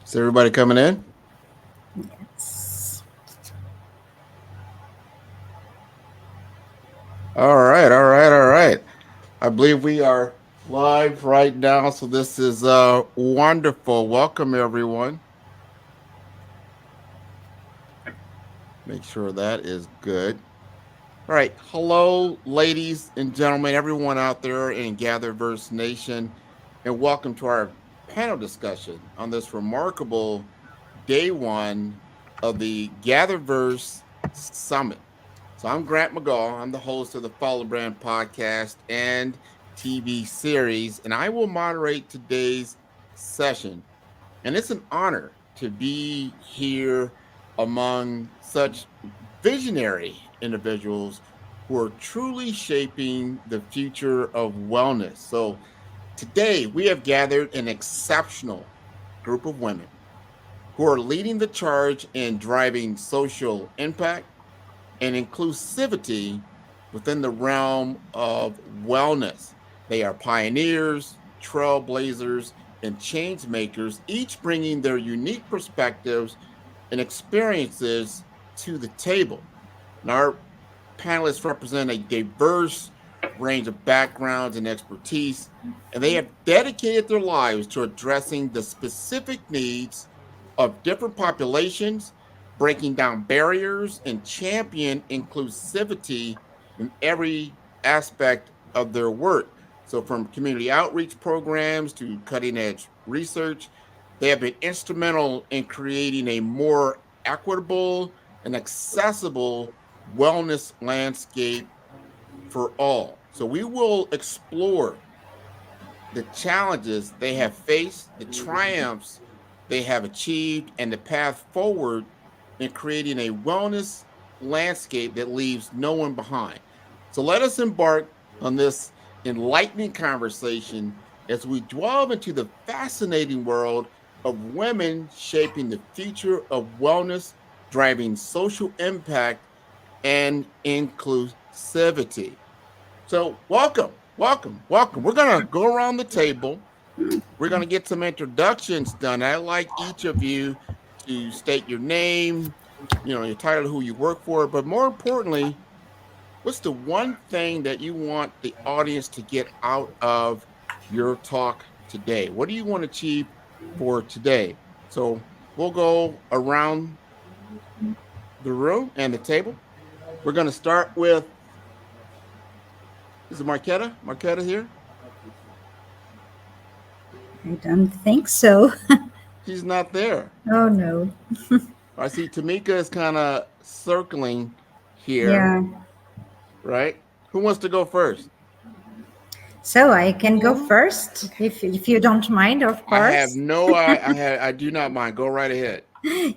Is everybody coming in? Yes. All right, all right, all right. I believe we are live right now, so this is wonderful. Welcome everyone. Make sure that is good. All right, hello, ladies and gentlemen, everyone out there in GatherVerse Nation, and welcome to our panel discussion on this remarkable day one of the GatherVerse Summit. So I'm Grant McGaw. I'm the host of the Follow Brand podcast and TV series, and I will moderate today's session. And it's an honor to be here among such visionary individuals who are truly shaping the future of wellness. So today we have gathered an exceptional group of women who are leading the charge in driving social impact and inclusivity within the realm of wellness. They are pioneers, trailblazers, and change makers, each bringing their unique perspectives and experiences to the table. And our panelists represent a diverse range of backgrounds and expertise, and they have dedicated their lives to addressing the specific needs of different populations, breaking down barriers, and champion inclusivity in every aspect of their work. So, from community outreach programs to cutting edge research, they have been instrumental in creating a more equitable and accessible wellness landscape for all. So, we will explore the challenges they have faced, the triumphs they have achieved, and the path forward in creating a wellness landscape that leaves no one behind. So let us embark on this enlightening conversation as we delve into the fascinating world of women shaping the future of wellness, driving social impact and inclusivity. So, welcome. We're going to go around the table. We're going to get some introductions done. I'd like each of you to state your name, your title, who you work for, but more importantly, what's the one thing that you want the audience to get out of your talk today? What do you want to achieve for today? So, we'll go around the room and the table. We're going to start with, is it Marquetta? Marquetta here? I don't think so. She's not there. Oh no. I see Tamika is kind of circling here, Yeah. right? Who wants to go first? So I can go first if you don't mind, of I have course. no, I do not mind. Go right ahead.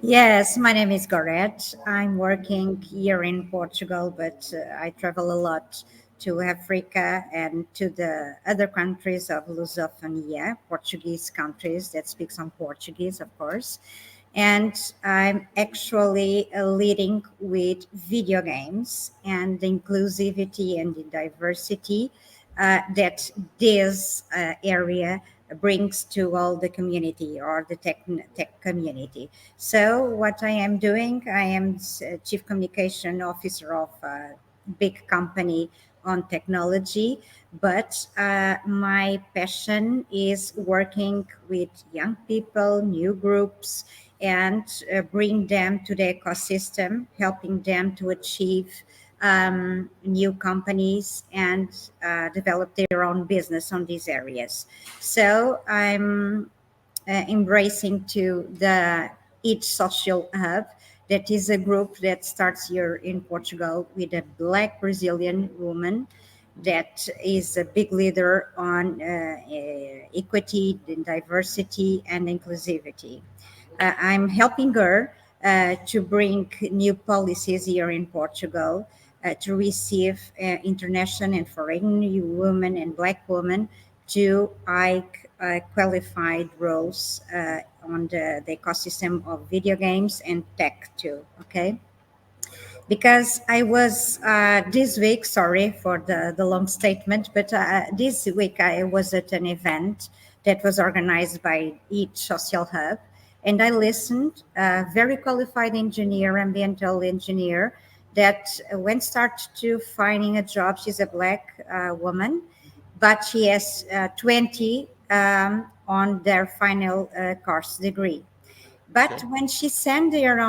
Yes, my name is Gorette. I'm working here in Portugal, but I travel a lot to Africa and to the other countries of Lusophonia, Portuguese countries that speak some Portuguese, of course. And I'm actually leading with video games and the inclusivity and the diversity that this area brings to all the community or the tech community. So, what I am doing, I am Chief Communication Officer of a big company on technology, but my passion is working with young people, new groups, and bring them to the ecosystem, helping them to achieve new companies and develop their own business on these areas. So I'm embracing to the Each Social Hub. That is a group that starts here in Portugal with a Black Brazilian woman that is a big leader on equity, diversity, and inclusivity. I'm helping her to bring new policies here in Portugal to receive international and foreign women and Black women to high qualified roles on the ecosystem of video games and tech too. Okay, because I was this week, sorry for the long statement, but this week I was at an event that was organized by Each Social Hub. And I listened. A very qualified engineer, ambiental engineer, that when start to finding a job, she's a black woman, but she has 20 on their final course degree. But Okay. when she sent her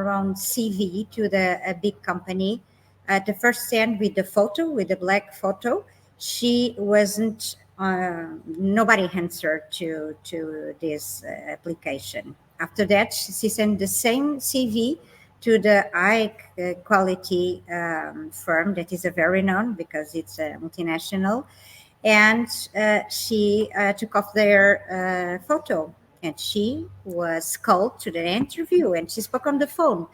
own CV to the a big company, the first send with the photo, with the black photo, she wasn't. Nobody answered to this application. After that, she sent the same CV to the high quality firm that is a very known because it's a multinational, and she took off their photo, and she was called to the interview, and she spoke on the phone,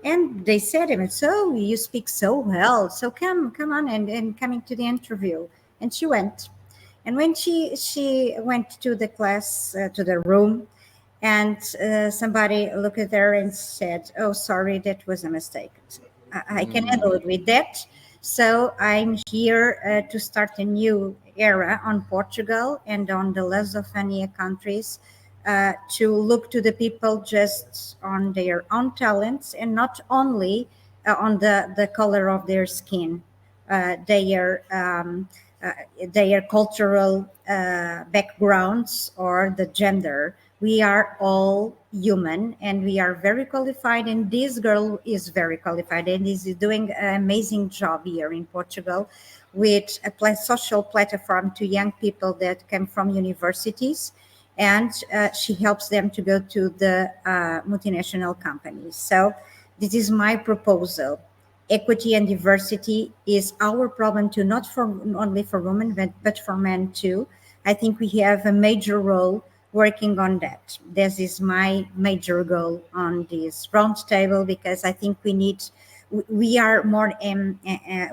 and they said to him, so you speak so well, so come on and coming to the interview. And she went, and when she went to the class, to the room, and somebody looked at her and said, oh, sorry, that was a mistake. I can handle it Mm, with that. So I'm here to start a new era on Portugal and on the Lusophonia countries, to look to the people just on their own talents and not only on the color of their skin, uh, their um, uh, their cultural backgrounds or the gender. We are all human, and we are very qualified, and this girl is very qualified and is doing an amazing job here in Portugal with a social platform to young people that come from universities, and she helps them to go to the multinational companies. So this is my proposal. Equity and diversity is our problem too, not for only for women, but for men too. I think we have a major role working on that. This is my major goal on this round table, because I think we are more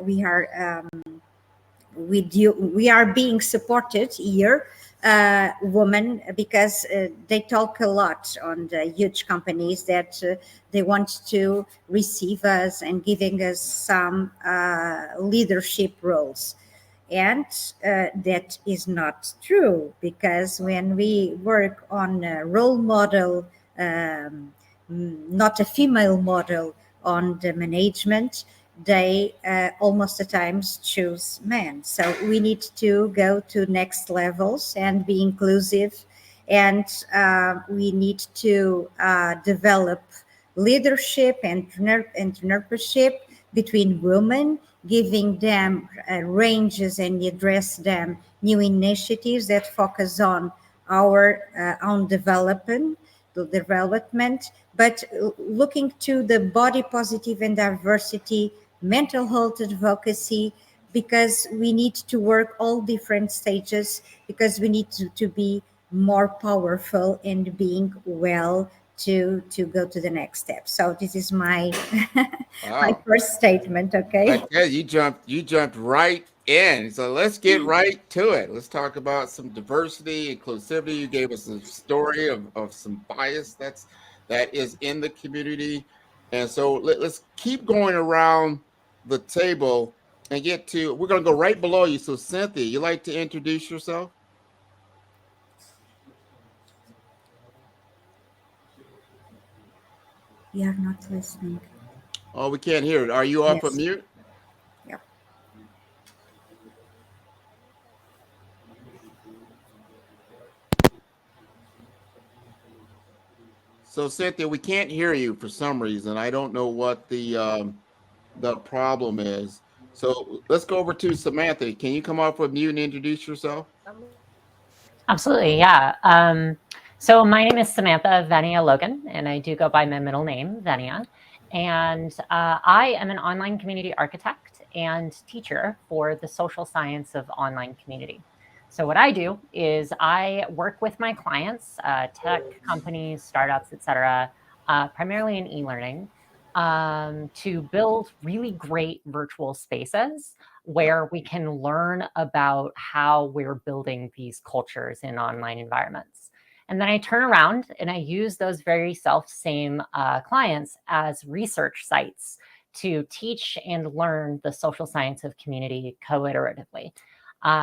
we are with you, we are being supported here, women, because they talk a lot on the huge companies that they want to receive us and giving us some leadership roles. And that is not true, because when we work on a role model, not a female model on the management, they almost at times choose men. So we need to go to next levels and be inclusive, and we need to develop leadership and entrepreneurship between women, giving them ranges and address them new initiatives that focus on our own development, but looking to the body positive and diversity, mental health advocacy, because we need to work all different stages, because we need to be more powerful and being well to go to the next step. So this is my my wow. first statement. I Okay. tell you, you jumped right in. So let's get right to it. Let's talk about some diversity, inclusivity. You gave us a story of some bias that is in the community. And so let's keep going around the table and get to, we're gonna go right below you. So Cynthia, you like to introduce yourself? We are not listening. Oh, we can't hear it. Are you off of Yes. mute? Yeah. So Cynthia, we can't hear you for some reason. I don't know what the problem is. So let's go over to Samantha. Can you come off with mute and introduce yourself? Absolutely, yeah. So my name is Samantha Venia Logan, and I do go by my middle name, Venia. And I am an online community architect and teacher for the social science of online community. So what I do is I work with my clients, tech companies, startups, etc., primarily in e-learning, to build really great virtual spaces where we can learn about how we're building these cultures in online environments. And then I turn around and I use those very same clients as research sites to teach and learn the social science of community co-iteratively.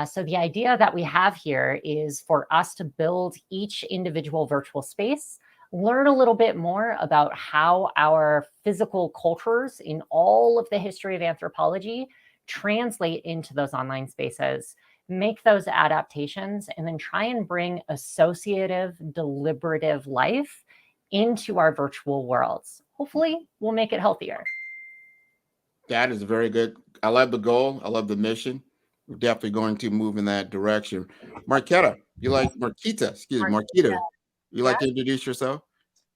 So the idea that we have here is for us to build each individual virtual space learn a little bit more about how our physical cultures in all of the history of anthropology translate into those online spaces, make those adaptations, and then try and bring associative, deliberative life into our virtual worlds. Hopefully, we'll make it healthier. That is very good. I love the goal. I love the mission. We're definitely going to move in that direction. Marquita, Marquita, you like to introduce yourself?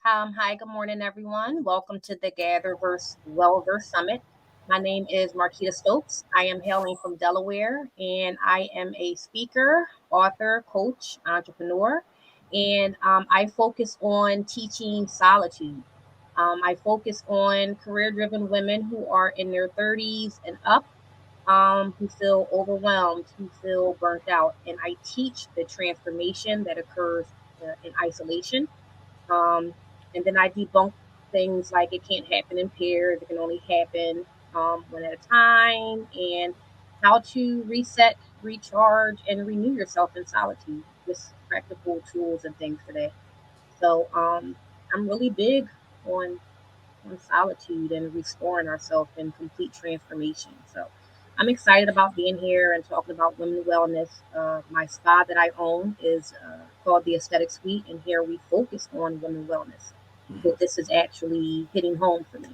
Hi, good morning, everyone. Welcome to the GatherVerse WellVerse Summit. My name is Marquita Stokes. I am hailing from Delaware, and I am a speaker, author, coach, entrepreneur, and I focus on teaching solitude. I focus on career-driven women who are in their 30s and up, who feel overwhelmed, who feel burnt out, and I teach the transformation that occurs in isolation. Um, and then I debunk things like it can't happen in pairs, it can only happen one at a time, and how to reset, recharge, and renew yourself in solitude. Just practical tools and things for that. So I'm really big on solitude and restoring ourselves in complete transformation. So I'm excited about being here and talking about women wellness. My spa that I own is called the Aesthetic Suite, and here we focus on women wellness. So this is actually hitting home for me.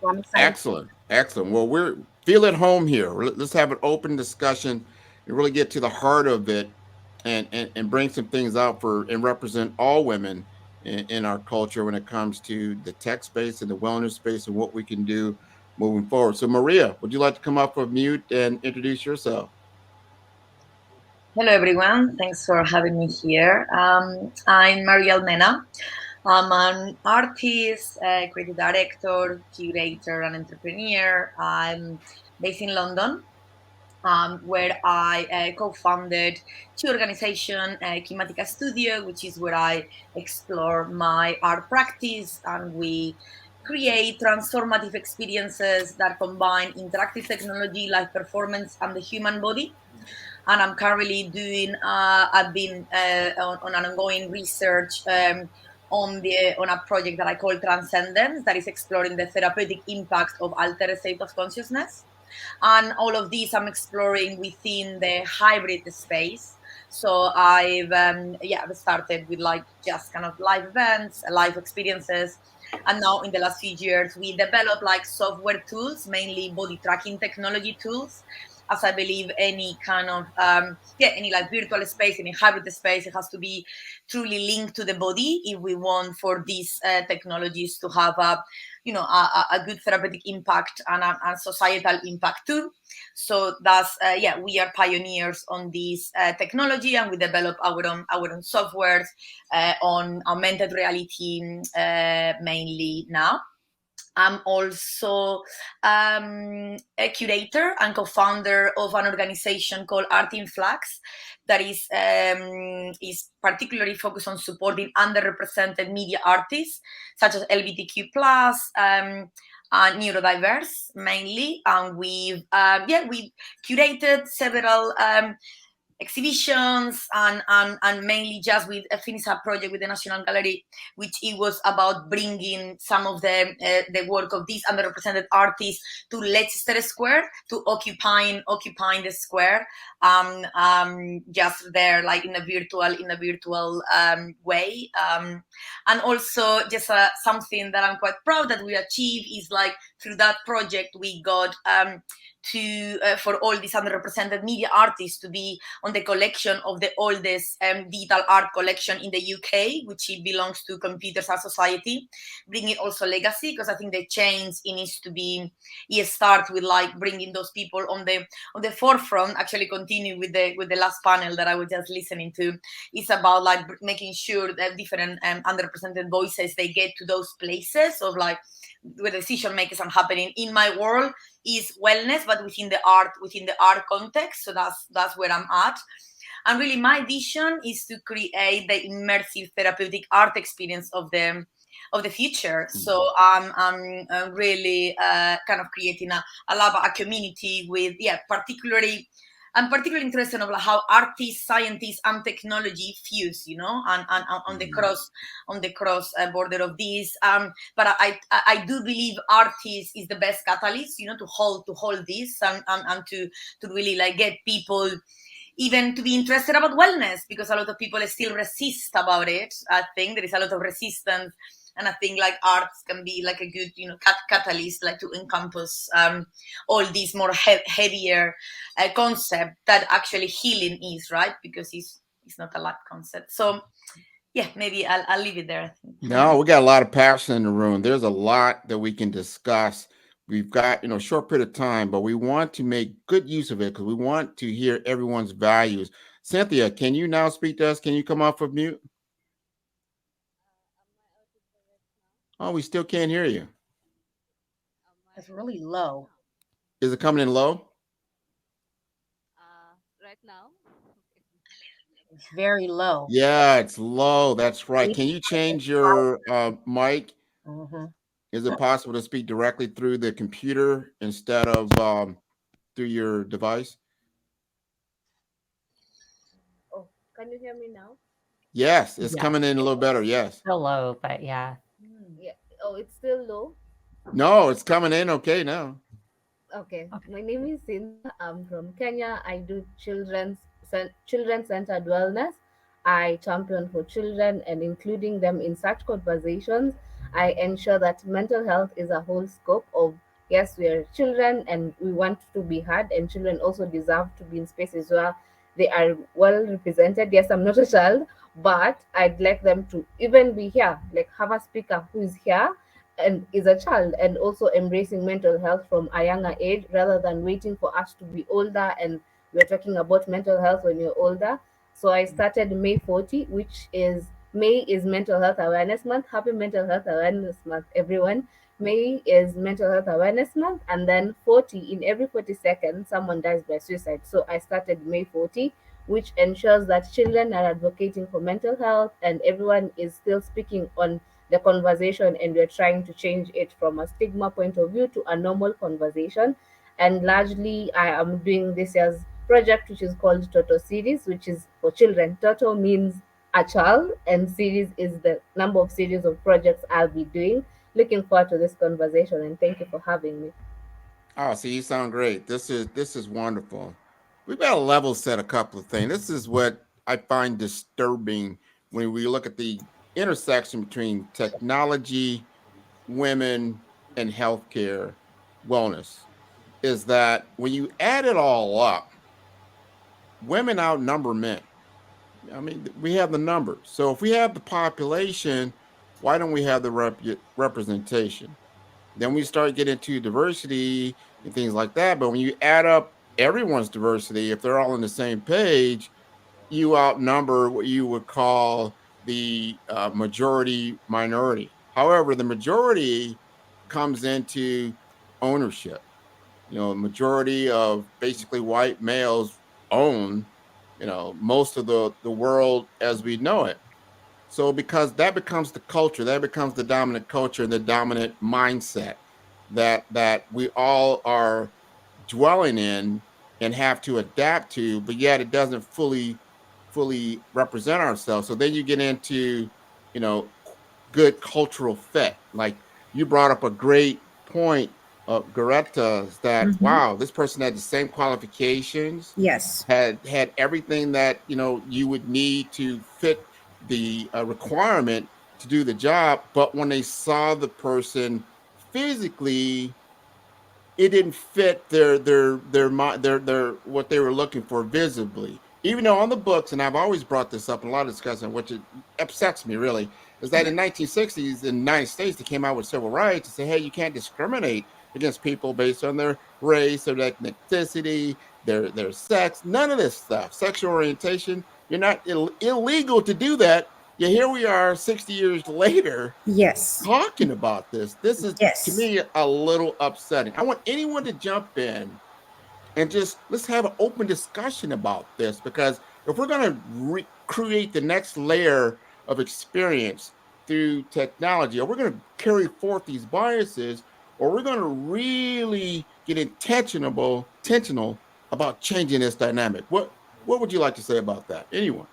So I'm excited. Excellent. Excellent. Well, we're feel at home here. Let's have an open discussion and really get to the heart of it and bring some things out for and represent all women in our culture when it comes to the tech space and the wellness space and what we can do moving forward. So Maria, would you like to come up of mute and introduce yourself? Hello, everyone. Thanks for having me here. I'm Maria Almena. I'm an artist, creative director, curator, and entrepreneur. I'm based in London, where I co-founded two organizations, Climatica Studio, which is where I explore my art practice, and we create transformative experiences that combine interactive technology, live performance, and the human body. And I'm currently doing, I've been on an ongoing research on a project that I call Transcendence, that is exploring the therapeutic impact of altered state of consciousness. And all of these I'm exploring within the hybrid space. So I've started with like just kind of live events, live experiences. And now in the last few years, we developed like software tools, mainly body tracking technology tools, as I believe any kind of any like virtual space, any hybrid space, it has to be truly linked to the body if we want for these technologies to have a good therapeutic impact and a societal impact too. So that's we are pioneers on this technology, and we develop our own software on augmented reality mainly now. I'm also a curator and co-founder of an organization called Art in Flux that is particularly focused on supporting underrepresented media artists such as LGBTQ+, and neurodiverse mainly. And we've curated several exhibitions and mainly just with finished a project with the National Gallery, which it was about bringing some of the work of these underrepresented artists to Leicester Square, to occupying the square, just there like in a virtual way, and also just something that I'm quite proud that we achieved is like through that project we got for all these underrepresented media artists to be on the collection of the oldest digital art collection in the UK, which it belongs to Computers Art Society, bringing also legacy, because I think the change it needs to be, it starts with like bringing those people on the forefront. Actually continue with the last panel that I was just listening to. It's about like making sure that different underrepresented voices, they get to those places of like where decision makers are happening. In my world is wellness, but within the art context. So that's where I'm at. And really my vision is to create the immersive therapeutic art experience of the future. So I'm really kind of creating a community with particularly I'm particularly interested in how artists, scientists, and technology fuse, and on the cross border of this. But I do believe artists is the best catalyst, to hold this and to really like get people even to be interested about wellness, because a lot of people still resist about it. I think there is a lot of resistance, and I think like arts can be like a good catalyst, like to encompass all these more heavier concept that actually healing is, right? Because it's not a light concept. So yeah, maybe I'll leave it there, I think. No, we got a lot of passion in the room. There's a lot that we can discuss. We've got, a short period of time, but we want to make good use of it because we want to hear everyone's values. Cynthia, can you now speak to us? Can you come off of mute? Oh, we still can't hear you. It's really low. Is it coming in low? Right now? It's very low. Yeah, it's low. That's right. Can you change your mic? Mm-hmm. Is it possible to speak directly through the computer instead of through your device? Oh, can you hear me now? Yes, it's Yeah. coming in a little better. Yes. Still low, but yeah. Yeah. Oh, it's still low? No, it's coming in okay now. Okay. Okay. My name is Cynthia. I'm from Kenya. I do children-centered wellness. I champion for children and including them in such conversations. I ensure that mental health is a whole scope of, yes, we are children and we want to be heard, and children also deserve to be in spaces where they are well represented. Yes, I'm not a child, but I'd like them to even be here, like have a speaker who is here and is a child, and also embracing mental health from a younger age rather than waiting for us to be older and we're talking about mental health when you're older. So I started May 40, which is May is Mental Health Awareness Month. Happy Mental Health Awareness Month, everyone. May is Mental Health Awareness Month, and then 40, in every 40 seconds, someone dies by suicide. So I started May 40, which ensures that children are advocating for mental health and everyone is still speaking on the conversation, and we're trying to change it from a stigma point of view to a normal conversation. And largely I am doing this year's project, which is called Toto series, which is for children. Toto means a child, and series is the number of series of projects I'll be doing. Looking forward to this conversation, and thank you for having me. Oh, see, you sound great. This is wonderful. We've got to level set a couple of things. This is what I find disturbing when we look at the intersection between technology, women, and healthcare wellness. Is that when you add it all up, women outnumber men. I mean, we have the numbers. So if we have the population, why don't we have the representation? Then we start getting into diversity and things like that. But when you add up everyone's diversity, if they're all on the same page, you outnumber what you would call the majority minority. However, the majority comes into ownership. Majority of basically white males own, most of the world as we know it. So because that becomes the culture, that becomes the dominant culture and the dominant mindset that we all are dwelling in and have to adapt to, but yet it doesn't fully represent ourselves. So then you get into, you know, good cultural fit. Like you brought up a great point, Goretta's, that Mhm. wow, this person had the same qualifications, Yes. had everything that you would need to fit the requirement to do the job, but when they saw the person physically, it didn't fit their what they were looking for visibly. Even though on the books, and I've always brought this up in a lot of discussion, which it upsets me really, is that in 1960s in the United States they came out with civil rights to say, hey, you can't discriminate against people based on their race, their ethnicity, their sex, none of this stuff, sexual orientation. You're not illegal to do that. Yet here we are 60 years later Yes. talking about this. This is to Yes. me a little upsetting. I want anyone to jump in and just let's have an open discussion about this, because if we're going to create the next layer of experience through technology, or we're going to carry forth these biases, or we're going to really get intentional about changing this dynamic. What would you like to say about that? Anyone?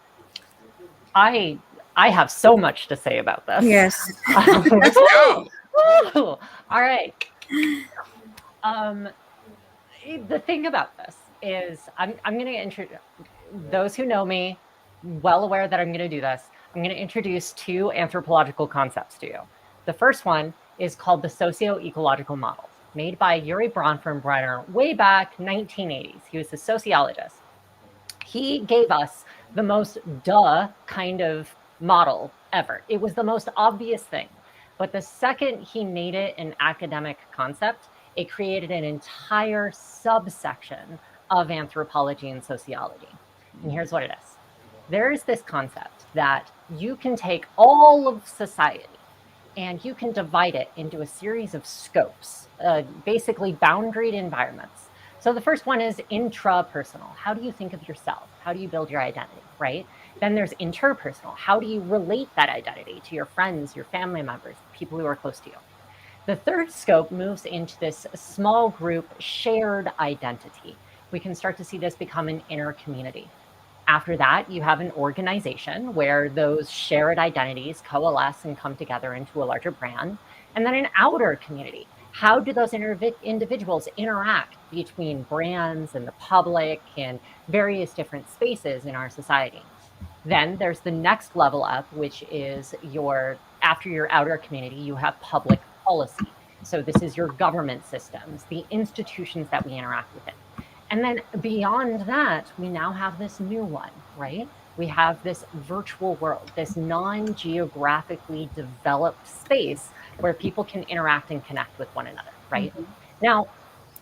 I have so much to say about this. Yes. Let's go. All right. The thing about this is I'm going to introduce those who know me, well aware that I'm going to do this. I'm going to introduce two anthropological concepts to you. The first one is called the socio-ecological model, made by Yuri Bronfenbrenner way back 1980s. He was a sociologist. He gave us the most kind of model ever. It was the most obvious thing. But the second he made it an academic concept, it created an entire subsection of anthropology and sociology. And here's what it is. There is this concept that you can take all of society and you can divide it into a series of scopes, basically boundaried environments. So the first one is intrapersonal. How do you think of yourself? How do you build your identity, right? Then there's interpersonal. How do you relate that identity to your friends, your family members, people who are close to you? The third scope moves into this small group shared identity. We can start to see this become an inner community. After that, you have an organization where those shared identities coalesce and come together into a larger brand. And then an outer community. How do those individuals interact between brands and the public and various different spaces in our society? Then there's the next level up, which is after your outer community, you have public policy. So this is your government systems, the institutions that we interact with. And then beyond that, we now have this new one, right? We have this virtual world, this non-geographically developed space where people can interact and connect with one another, right? Mm-hmm. Now,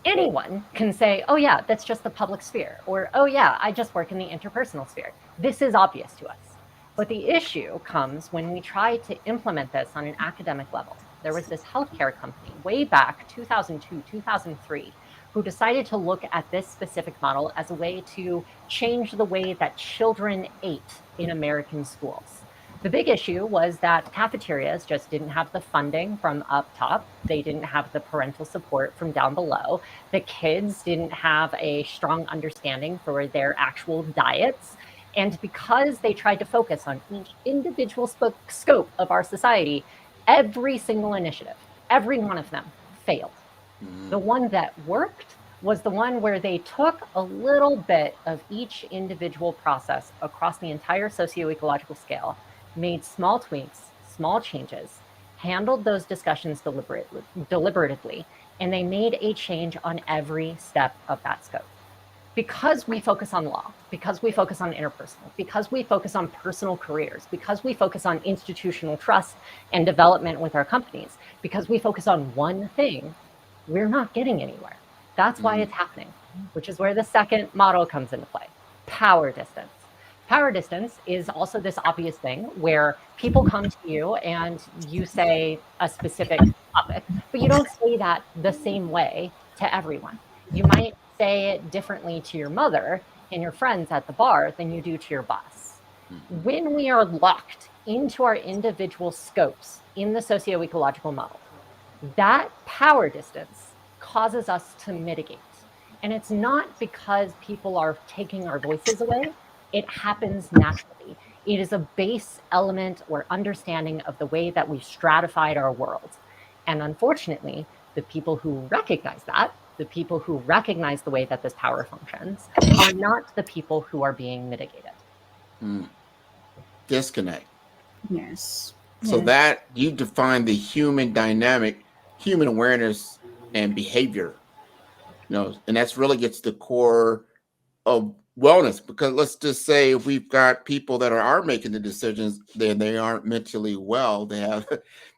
anyone can say, oh yeah, that's just the public sphere, or oh yeah, I just work in the interpersonal sphere. This is obvious to us. But the issue comes when we try to implement this on an academic level. There was this healthcare company way back 2002, 2003, who decided to look at this specific model as a way to change the way that children ate in American schools. The big issue was that cafeterias just didn't have the funding from up top. They didn't have the parental support from down below. The kids didn't have a strong understanding for their actual diets. And because they tried to focus on each individual scope of our society, every single initiative, every one of them failed. The one that worked was the one where they took a little bit of each individual process across the entire socio-ecological scale, made small tweaks, small changes, handled those discussions deliberatively, and they made a change on every step of that scope. Because we focus on law, because we focus on interpersonal, because we focus on personal careers, because we focus on institutional trust and development with our companies, because we focus on one thing, we're not getting anywhere. That's why it's happening, which is where the second model comes into play, power distance. Power distance is also this obvious thing where people come to you and you say a specific topic, but you don't say that the same way to everyone. You might say it differently to your mother and your friends at the bar than you do to your boss. When we are locked into our individual scopes in the socio-ecological model, that power distance causes us to mitigate. And it's not because people are taking our voices away. It happens naturally. It is a base element or understanding of the way that we've stratified our world. And unfortunately, the people who recognize that, the people who recognize the way that this power functions, are not the people who are being mitigated. Disconnect. Yes. So that you define the human dynamic, human awareness and behavior, and that's really gets to the core of wellness. Because let's just say if we've got people that are making the decisions, then they aren't mentally well. They have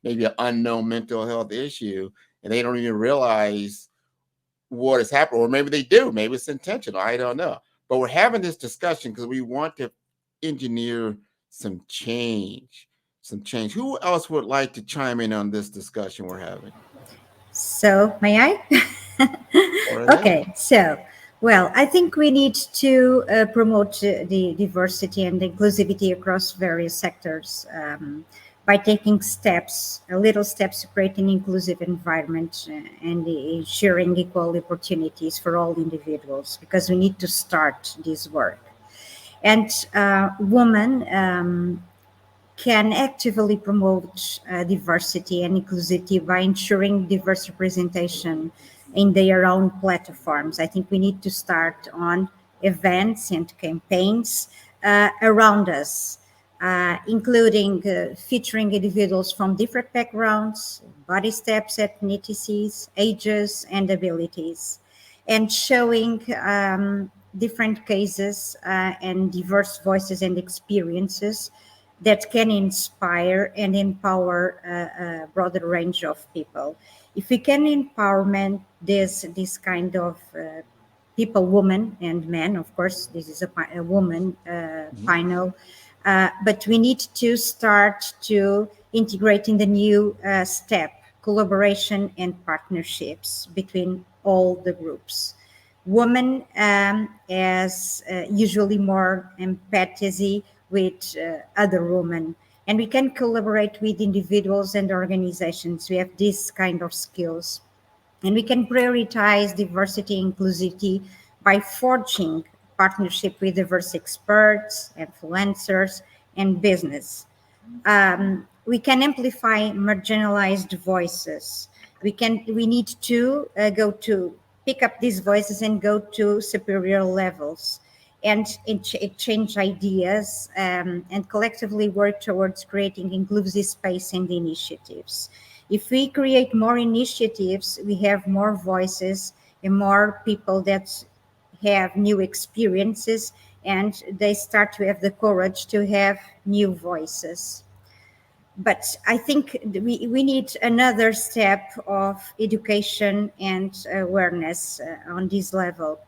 maybe an unknown mental health issue, and they don't even realize what is happening, or maybe they do. Maybe it's intentional. I don't know. But we're having this discussion because we want to engineer some change. Who else would like to chime in on this discussion we're having? So, may I? Okay, so, well, I think we need to promote the diversity and inclusivity across various sectors. by taking steps, little steps to create an inclusive environment and ensuring equal opportunities for all individuals, because we need to start this work. And women can actively promote diversity and inclusivity by ensuring diverse representation in their own platforms. I think we need to start on events and campaigns around us, including featuring individuals from different backgrounds, body types, ethnicities, ages, and abilities, and showing different cases and diverse voices and experiences that can inspire and empower a broader range of people. If we can empowerment this kind of people, women and men, of course, this is a woman panel, but we need to start to integrate in the new step collaboration and partnerships between all the groups. Women has usually more empathy with other women, and we can collaborate with individuals and organizations. We have this kind of skills, and we can prioritize diversity and inclusivity by forging partnership with diverse experts, influencers, and business. We can amplify marginalized voices. We need to go to pick up these voices and go to superior levels and exchange ideas and collectively work towards creating inclusive space and initiatives. If we create more initiatives, we have more voices and more people that have new experiences, and they start to have the courage to have new voices. But I think we need another step of education and awareness on this level.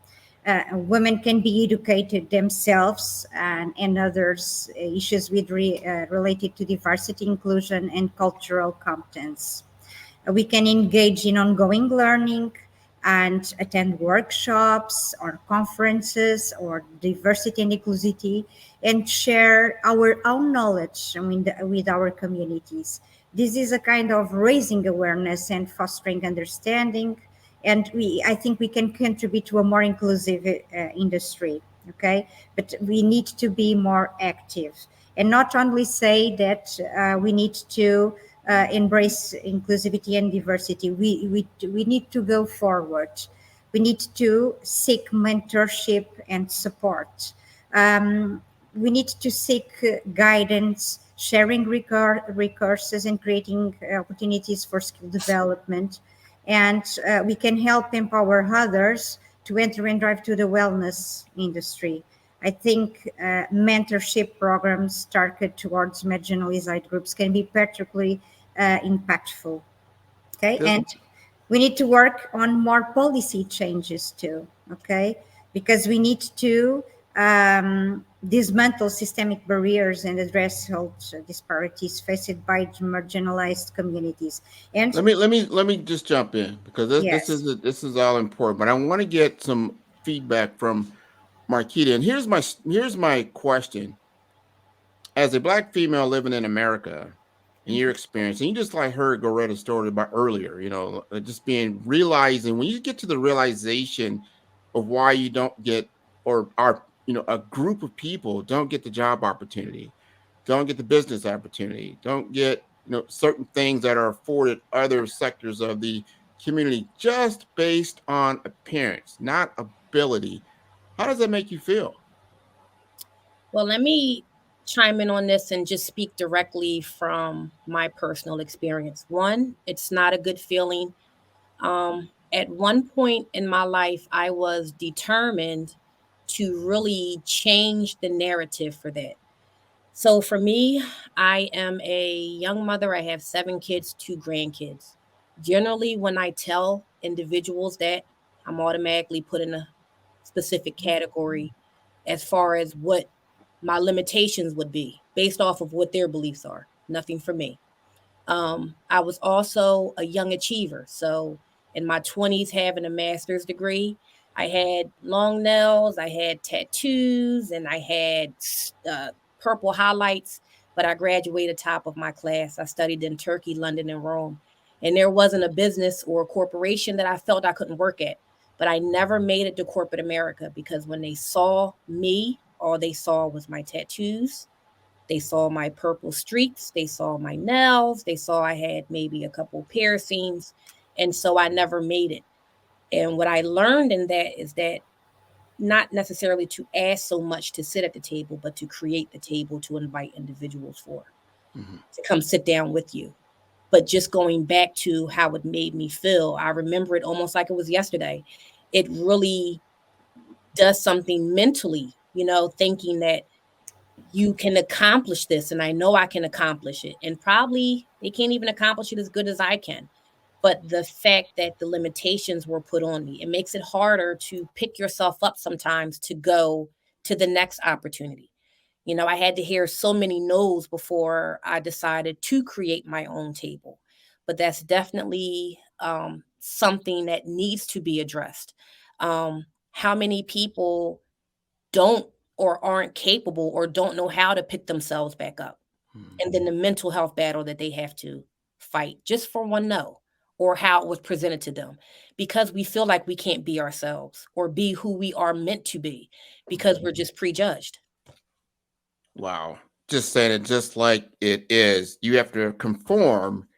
Women can be educated themselves and others issues related to diversity, inclusion, and cultural competence. We can engage in ongoing learning and attend workshops or conferences or diversity and inclusivity and share our own knowledge, with our communities. This is a kind of raising awareness and fostering understanding, and I think we can contribute to a more inclusive industry. Okay, but we need to be more active and not only say that we need to embrace inclusivity and diversity. We need to go forward. We need to seek mentorship and support. We need to seek guidance, sharing resources, and creating opportunities for skill development. And we can help empower others to enter and drive to the wellness industry. I think mentorship programs targeted towards marginalized groups can be particularly impactful. Okay, This, and we need to work on more policy changes too. Okay, because we need to dismantle systemic barriers and address health disparities faced by marginalized communities. And let me just jump in, because yes, this is all important. But I want to get some feedback from Marquita. And here's my question: as a Black female living in America, in your experience, and you just like heard Goretta's story about earlier, just being realizing, when you get to the realization of why you don't get, or are, a group of people don't get the job opportunity, don't get the business opportunity, don't get, certain things that are afforded other sectors of the community, just based on appearance, not ability. How does that make you feel? Well, let me chime in on this and just speak directly from my personal experience. One, it's not a good feeling. At one point in my life, I was determined to really change the narrative for that. So for me, I am a young mother. I have 7 kids, 2 grandkids. Generally, when I tell individuals that, I'm automatically put in a specific category as far as what my limitations would be based off of what their beliefs are. Nothing for me. I was also a young achiever. So in my 20s, having a master's degree, I had long nails, I had tattoos, and I had purple highlights. but I graduated top of my class. I studied in Turkey, London, and Rome. And there wasn't a business or a corporation that I felt I couldn't work at. But I never made it to corporate America because when they saw me, all they saw was my tattoos. They saw my purple streaks. They saw my nails. They saw I had maybe a couple piercings. And so I never made it. And what I learned in that is that not necessarily to ask so much to sit at the table, but to create the table to invite individuals for to come sit down with you. But just going back to how it made me feel, I remember it almost like it was yesterday. It really does something mentally, thinking that you can accomplish this and I know I can accomplish it. And probably they can't even accomplish it as good as I can. But the fact that the limitations were put on me, it makes it harder to pick yourself up sometimes to go to the next opportunity. I had to hear so many no's before I decided to create my own table. But that's definitely something that needs to be addressed. How many people don't or aren't capable or don't know how to pick themselves back up? And then the mental health battle that they have to fight just for one no, or how it was presented to them, because we feel like we can't be ourselves or be who we are meant to be because we're just prejudged. Wow. Just saying it just like it is. You have to conform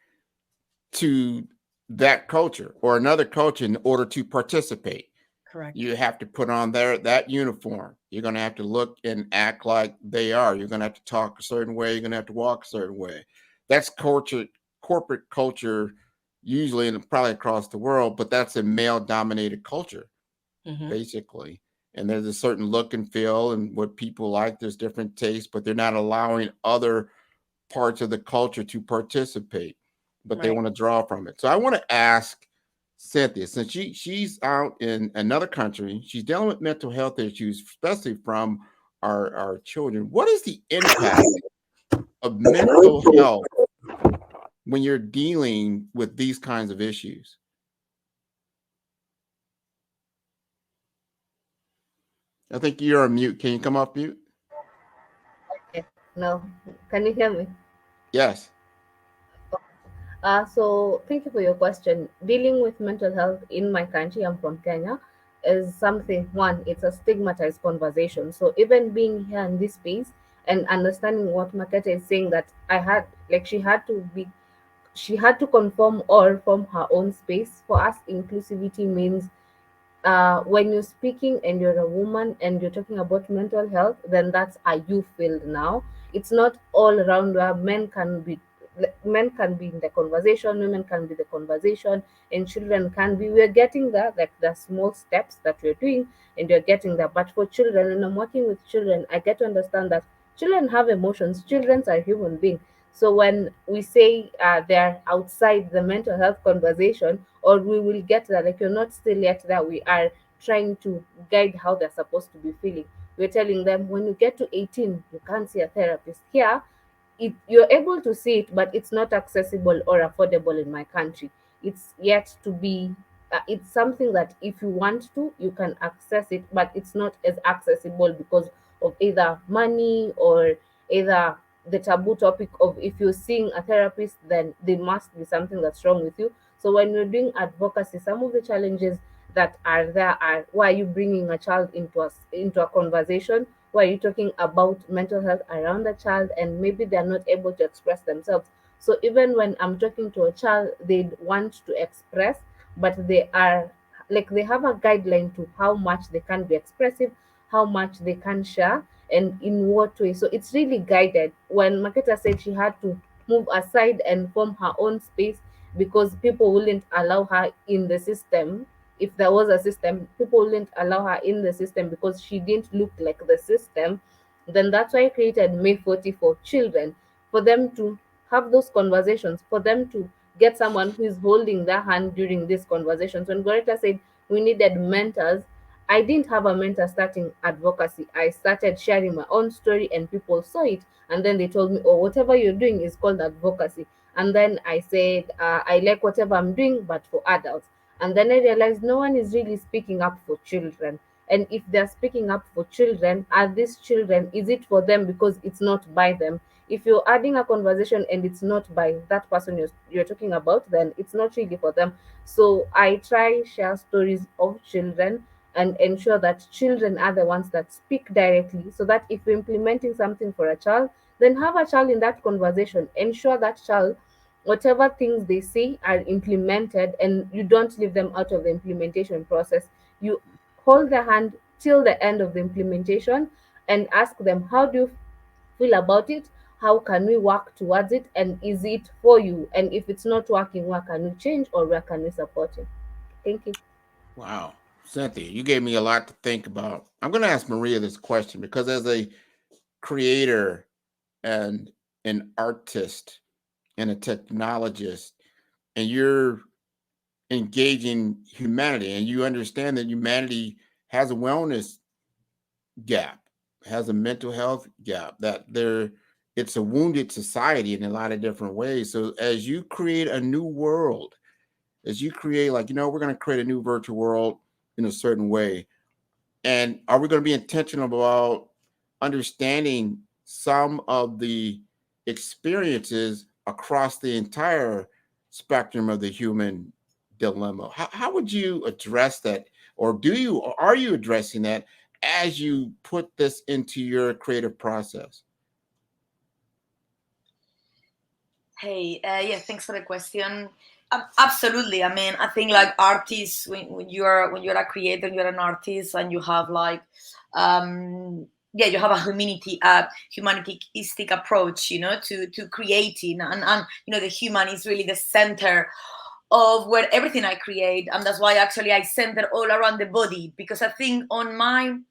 to that culture or another culture in order to participate. Correct. You have to put on that uniform. You're going to have to look and act like they are. You're going to have to talk a certain way. You're going to have to walk a certain way. That's corporate culture, usually and probably across the world, but that's a male-dominated culture, basically. And there's a certain look and feel and what people like. There's different tastes, but they're not allowing other parts of the culture to participate, but they want to draw from it. So I want to ask Cynthia, since she's out in another country, she's dealing with mental health issues, especially from our children. What is the impact of mental health when you're dealing with these kinds of issues? I think you're on mute. Can you come off mute? Okay. No. Can you hear me? Yes. So thank you for your question. Dealing with mental health in my country, I'm from Kenya, is something, one, it's a stigmatized conversation. So even being here in this space and understanding what Maketa is saying, that she had to conform or form her own space. For us, inclusivity means when you're speaking and you're a woman and you're talking about mental health, then that's a you field now. It's not all around where men can be in the conversation, women can be the conversation, and children can be. We're getting there, like the small steps that we're doing, and you're getting there. But for children, and I'm working with children, I get to understand that children have emotions. Children are human beings. So when we say they're outside the mental health conversation, or we will get there, like you're not still yet there, we are trying to guide how they're supposed to be feeling. We're telling them when you get to 18, you can't see a therapist. Here, you're able to see it, but it's not accessible or affordable in my country. It's yet to be. It's something that if you want to, you can access it, but it's not as accessible because of either money or either the taboo topic of if you're seeing a therapist, then there must be something that's wrong with you. So when you're doing advocacy, some of the challenges that are there are, why are you bringing a child into a conversation? Why are you talking about mental health around a child and maybe they're not able to express themselves? So even when I'm talking to a child, they want to express, but they are like they have a guideline to how much they can be expressive, how much they can share, and in what way. So it's really guided. When Maketa said she had to move aside and form her own space because people wouldn't allow her in the system. If there was a system, people wouldn't allow her in the system because she didn't look like the system. Then that's why I created May 40 for children, for them to have those conversations, for them to get someone who is holding their hand during these conversations. When Goreta said we needed mentors, I didn't have a mentor starting advocacy. I started sharing my own story and people saw it. And then they told me, oh, whatever you're doing is called advocacy. And then I said, I like whatever I'm doing, but for adults. And then I realized no one is really speaking up for children. And if they're speaking up for children, are these children, is it for them because it's not by them? If you're adding a conversation and it's not by that person you're talking about, then it's not really for them. So I try share stories of children and ensure that children are the ones that speak directly, so that if you're implementing something for a child, then have a child in that conversation. Ensure that child, whatever things they say are implemented, and you don't leave them out of the implementation process. You hold their hand till the end of the implementation and ask them, how do you feel about it? How can we work towards it? And is it for you? And if it's not working, where can we change, or where can we support it? Thank you. Wow. Cynthia, you gave me a lot to think about. I'm going to ask Maria this question because as a creator and an artist and a technologist, and you're engaging humanity and you understand that humanity has a wellness gap, has a mental health gap, that it's a wounded society in a lot of different ways. So as you create a new world, as you create, like, we're going to create a new virtual world in a certain way, and are we going to be intentional about understanding some of the experiences across the entire spectrum of the human dilemma? How would you address that? Or are you addressing that as you put this into your creative process? Hey, yeah, thanks for the question. Absolutely. I mean, I think like artists, when you're a creator, you're an artist, and you have like, yeah, you have a humanistic approach, to creating, and the human is really the center of where everything I create, and that's why actually I center all around the body, because I think I'm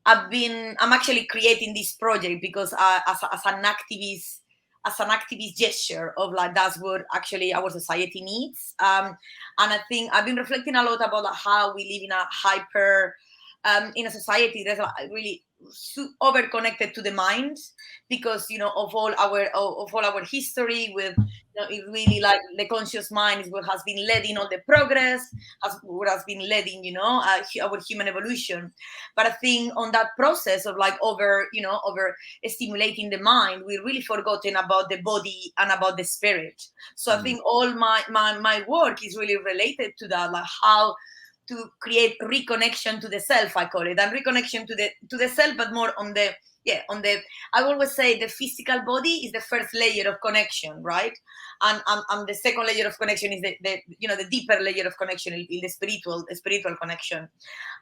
actually creating this project because as an activist gesture of like that's what actually our society needs. And I think I've been reflecting a lot about like, how we live in a in a society that's really over connected to the mind, because of all our history with, it really like the conscious mind is what has been leading all the progress, what has been leading, our human evolution. But I think on that process of like over stimulating the mind, we really forgotten about the body and about the spirit. So I think all my work is really related to that, like how to create reconnection to the self, I call it, and reconnection to the self, but more on the, I always say the physical body is the first layer of connection, right? And the second layer of connection is the deeper layer of connection, in the spiritual connection.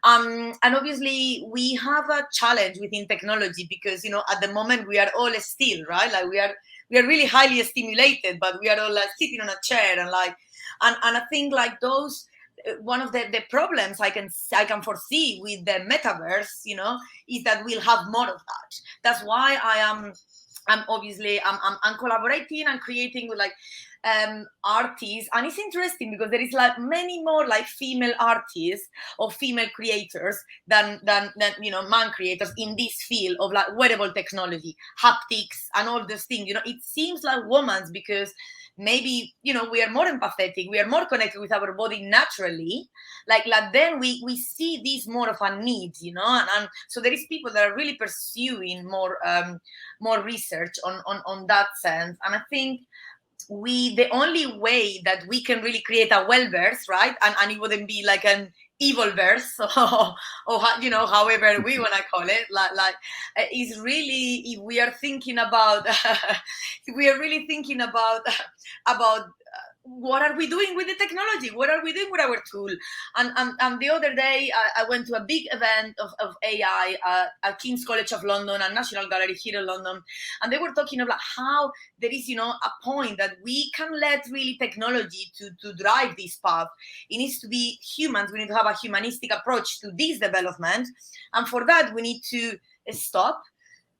And obviously we have a challenge within technology, because at the moment we are all still, right? Like we are really highly stimulated, but we are all like sitting on a chair, and like, and I think like those, one of the problems I can foresee with the metaverse, is that we'll have more of that. That's why I'm collaborating and creating with like artists, and it's interesting because there is like many more like female artists or female creators than man creators in this field of like wearable technology, haptics, and all those things. It seems like women's, because maybe we are more empathetic, we are more connected with our body naturally, like then we see this more of a need, and so there is people that are really pursuing more research on that sense. And I think the only way that we can really create a WellVerse, right, and it wouldn't be like an evil verse, or however we want to call it, like is really, if we are thinking about if we are really thinking about what are we doing with the technology, what are we doing with our tool. And the other day I went to a big event of AI at King's College of London and National Gallery here in London, and they were talking about how there is a point that we can let really technology to drive this path. It needs to be humans, we need to have a humanistic approach to this development, and for that we need to stop,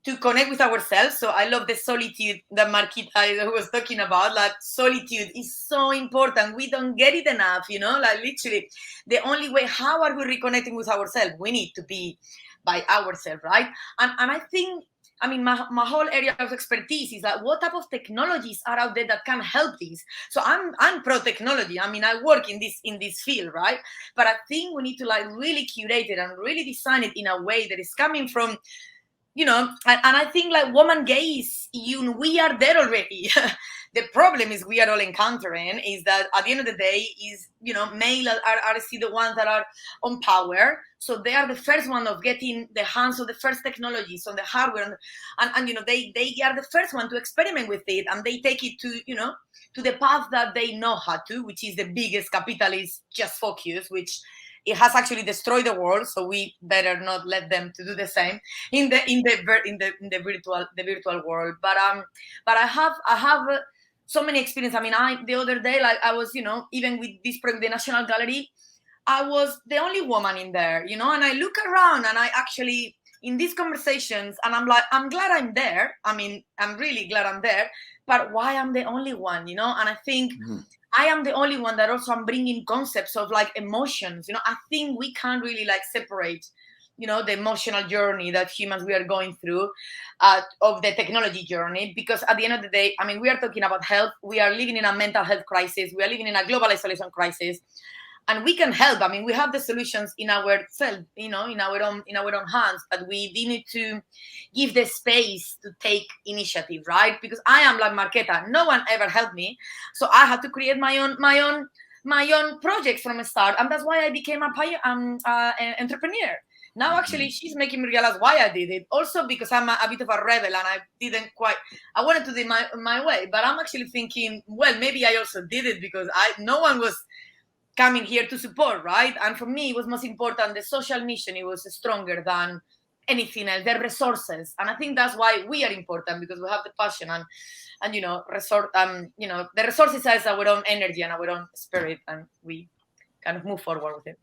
to connect with ourselves. So I love the solitude that Marquita was talking about. Like solitude is so important. We don't get it enough, like literally the only way, how are we reconnecting with ourselves? We need to be by ourselves, right? And I think, I mean, my whole area of expertise is like, what type of technologies are out there that can help this? So I'm pro technology. I mean, I work in this field, right? But I think we need to like really curate it and really design it in a way that is coming from and I think like woman gaze, we are there already. The problem is we are all encountering is that at the end of the day is, male are still the ones that are on power. So they are the first one of getting the hands of the first technologies on the hardware. And they are the first one to experiment with it. And they take it to the path that they know how to, which is the biggest capitalist just focus, which it has actually destroyed the world. So we better not let them to do the same in the virtual world. But I have so many experience. I mean, the other day, like I was, even with this the National Gallery, I was the only woman in there, and I look around and I actually in these conversations, and I'm like, I'm glad I'm there. I mean, I'm really glad I'm there, but why I'm the only one, And I think I am the only one that also I'm bringing concepts of like emotions, I think we can't really like separate, the emotional journey that humans we are going through of the technology journey, because at the end of the day, I mean, we are talking about health. We are living in a mental health crisis. We are living in a global isolation crisis. And we can help. I mean, we have the solutions in ourselves, in our own hands, but we need to give the space to take initiative, right? Because I am like Marqueta, no one ever helped me, so I had to create my own projects from the start, and that's why I became an entrepreneur. Now, actually, she's making me realize why I did it. Also, because I'm a bit of a rebel and I wanted to do it my way. But I'm actually thinking, well, maybe I also did it because no one was coming here to support, right? And for me, it was most important, the social mission, it was stronger than anything else, the resources. And I think that's why we are important, because we have the passion and the resources is our own energy and our own spirit, and we kind of move forward with it.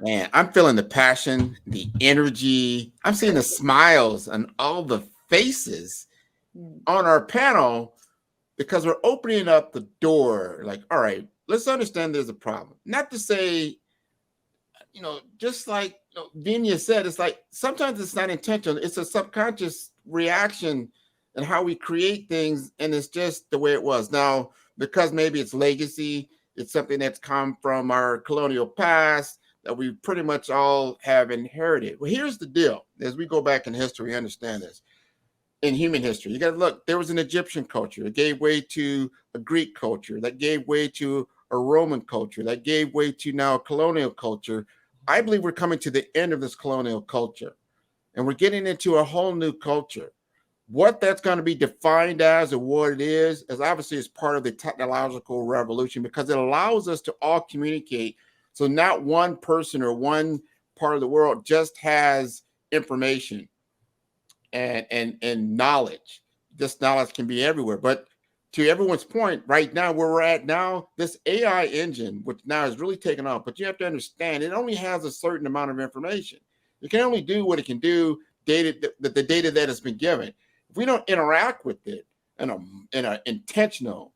Man, I'm feeling the passion, the energy. I'm seeing the smiles on all the faces on our panel, because we're opening up the door. Like, all right, let's understand there's a problem. Not to say, just like Venia said, it's like sometimes it's not intentional. It's a subconscious reaction and how we create things, and it's just the way it was. Now, because maybe it's legacy, it's something that's come from our colonial past that we pretty much all have inherited. Well, here's the deal. As we go back in history, understand this. In human history, you got to look, there was an Egyptian culture that gave way to a Greek culture, that gave way to a Roman culture, that gave way to now a colonial culture. I believe we're coming to the end of this colonial culture, and we're getting into a whole new culture. What that's going to be defined as or what it is obviously is part of the technological revolution, because it allows us to all communicate. So not one person or one part of the world just has information and knowledge. This knowledge can be everywhere. But to everyone's point, right now, where we're at now, this AI engine, which now is really taken off, but you have to understand it only has a certain amount of information. It can only do what it can do, the data that has been given. If we don't interact with it in an intentional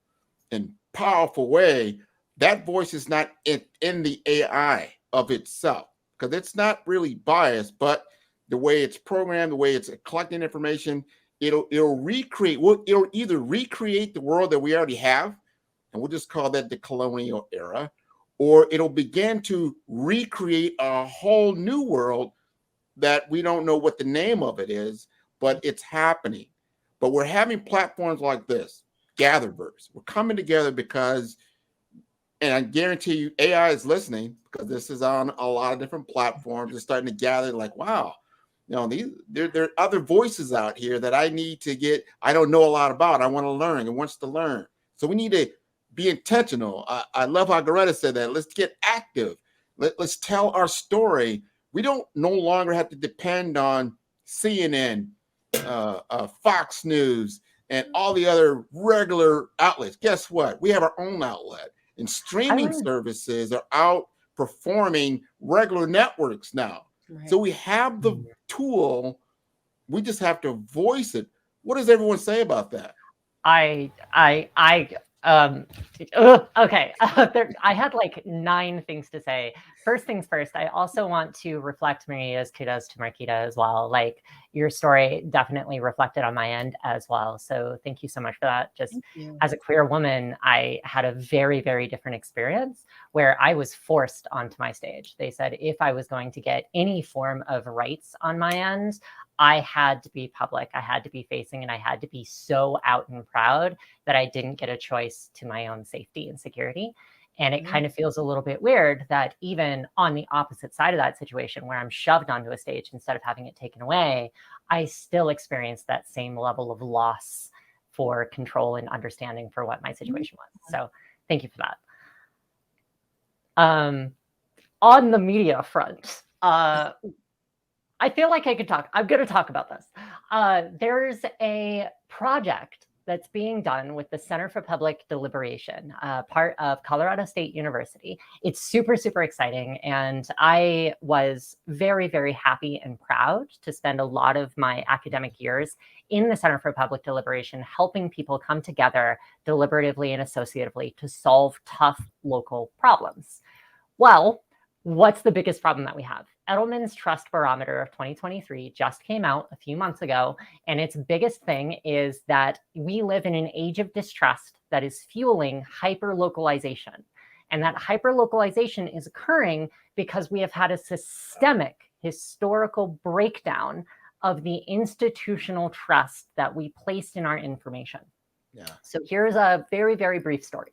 and powerful way, that voice is not in the AI of itself, because it's not really biased, but the way it's programmed, the way it's collecting information, it'll either recreate the world that we already have, and we'll just call that the colonial era, or it'll begin to recreate a whole new world that we don't know what the name of it is, but it's happening. But we're having platforms like this, GatherVerse. We're coming together because, and I guarantee you AI is listening, because this is on a lot of different platforms. It's starting to gather like, wow, there are other voices out here that I need to get. I don't know a lot about. I want to learn and wants to learn. So we need to be intentional. I love how Goretta said that. Let's get active. Let's tell our story. We don't no longer have to depend on CNN, Fox News, and all the other regular outlets. Guess what? We have our own outlet, and streaming services are outperforming regular networks now. Right. So we have the tool. We just have to voice it. What does everyone say about that? Okay. I had like 9 things to say. First things first, I also want to reflect Maria's kudos to Marquita as well. Like, your story definitely reflected on my end as well. So thank you so much for that. Just as a queer woman, I had a very, very different experience where I was forced onto my stage. They said if I was going to get any form of rights on my end, I had to be public, I had to be facing, and I had to be so out and proud that I didn't get a choice to my own safety and security. And it kind of feels a little bit weird that even on the opposite side of that situation, where I'm shoved onto a stage instead of having it taken away, I still experience that same level of loss for control and understanding for what my situation was. So thank you for that. On the media front, I feel like I could talk. I'm going to talk about this. There's a project that's being done with the Center for Public Deliberation, part of Colorado State University. It's super, super exciting. And I was very, very happy and proud to spend a lot of my academic years in the Center for Public Deliberation, helping people come together deliberatively and associatively to solve tough local problems. Well, what's the biggest problem that we have? Edelman's Trust Barometer of 2023 just came out a few months ago, and its biggest thing is that we live in an age of distrust that is fueling hyper-localization. And that hyper-localization is occurring because we have had a systemic historical breakdown of the institutional trust that we placed in our information. Yeah. So here's a very, very brief story.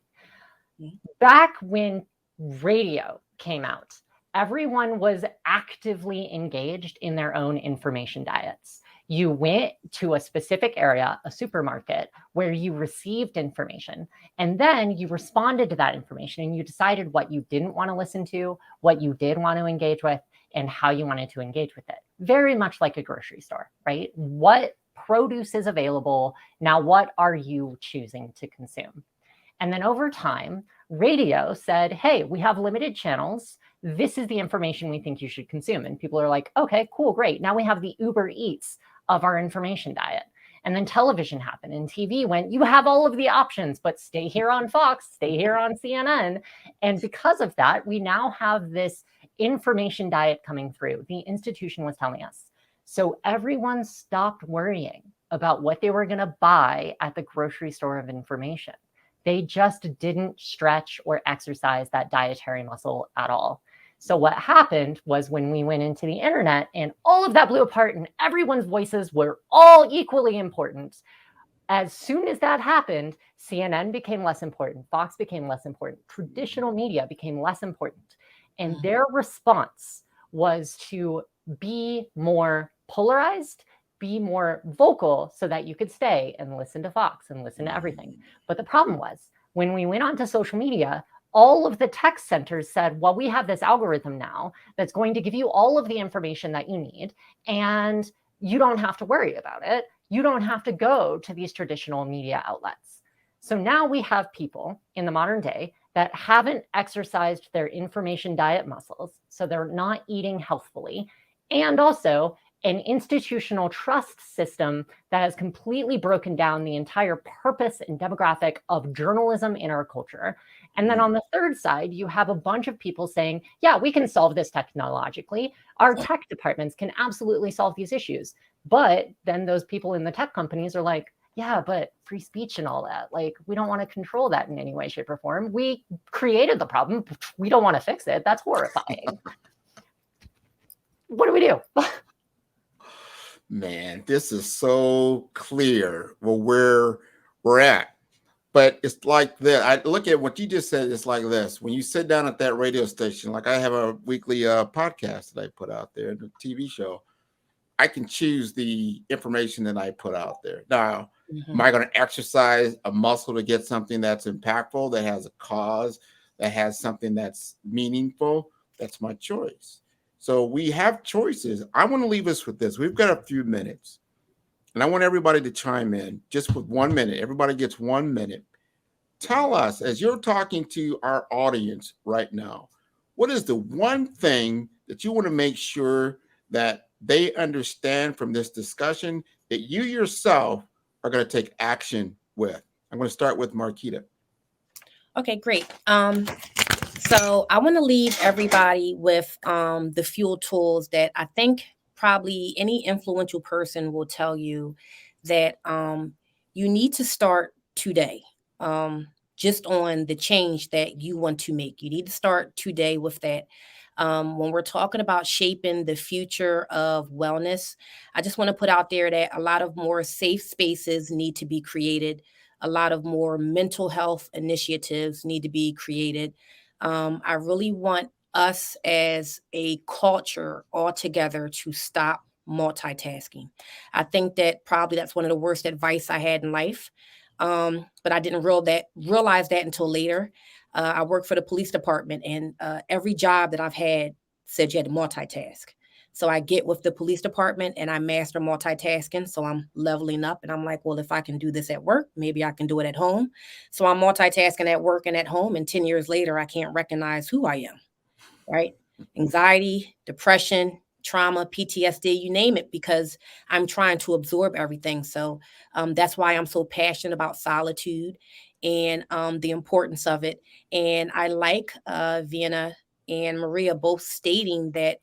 Back when radio came out, everyone was actively engaged in their own information diets. You went to a specific area, a supermarket, where you received information, and then you responded to that information and you decided what you didn't want to listen to, what you did want to engage with, and how you wanted to engage with it. Very much like a grocery store, right? What produce is available? Now, what are you choosing to consume? And then over time, radio said, hey, we have limited channels. This is the information we think you should consume. And people are like, okay, cool, great. Now we have the Uber Eats of our information diet. And then television happened and TV went, you have all of the options, but stay here on Fox, stay here on CNN. And because of that, we now have this information diet coming through. The institution was telling us. So everyone stopped worrying about what they were going to buy at the grocery store of information. They just didn't stretch or exercise that dietary muscle at all. So what happened was when we went into the internet and all of that blew apart and everyone's voices were all equally important. As soon as that happened, CNN became less important. Fox became less important. Traditional media became less important. And their response was to be more polarized, be more vocal so that you could stay and listen to Fox and listen to everything. But the problem was when we went onto social media, all of the tech centers said, well, we have this algorithm now that's going to give you all of the information that you need, and you don't have to worry about it. You don't have to go to these traditional media outlets. So now we have people in the modern day that haven't exercised their information diet muscles, so they're not eating healthfully, and also an institutional trust system that has completely broken down the entire purpose and demographic of journalism in our culture. And then on the third side, you have a bunch of people saying, yeah, we can solve this technologically. Our tech departments can absolutely solve these issues. But then those people in the tech companies are like, yeah, but free speech and all that, like, we don't want to control that in any way, shape, or form. We created the problem. We don't want to fix it. That's horrifying. What do we do? Man, this is so clear where we're at. But it's like this. I look at what you just said. It's like this. When you sit down at that radio station, like I have a weekly podcast that I put out there, the TV show, I can choose the information that I put out there. Now, am I going to exercise a muscle to get something that's impactful, that has a cause, that has something that's meaningful? That's my choice. So we have choices. I want to leave us with this. We've got a few minutes, and I want everybody to chime in just with 1 minute. Everybody gets 1 minute. Tell us, as you're talking to our audience right now, what is the one thing that you want to make sure that they understand from this discussion that you yourself are going to take action with? I'm going to start with Marquita. Okay, great. So I want to leave everybody with the fuel tools that I think probably any influential person will tell you that you need to start today. just on the change that you want to make. You need to start today with that. When we're talking about shaping the future of wellness, I just want to put out there that a lot of more safe spaces need to be created. A lot of more mental health initiatives need to be created. I really want us as a culture altogether to stop multitasking. I think that probably that's one of the worst advice I had in life. But I didn't realize that until later. I work for the police department, and every job that I've had said you had to multitask. So I get with the police department and I master multitasking. So I'm leveling up, and I'm like, well, if I can do this at work, maybe I can do it at home. So I'm multitasking at work and at home. And 10 years later, I can't recognize who I am, right? Anxiety, depression, trauma, PTSD, you name it, because I'm trying to absorb everything. So that's why I'm so passionate about solitude and the importance of it. And I like Vienna and Maria both stating that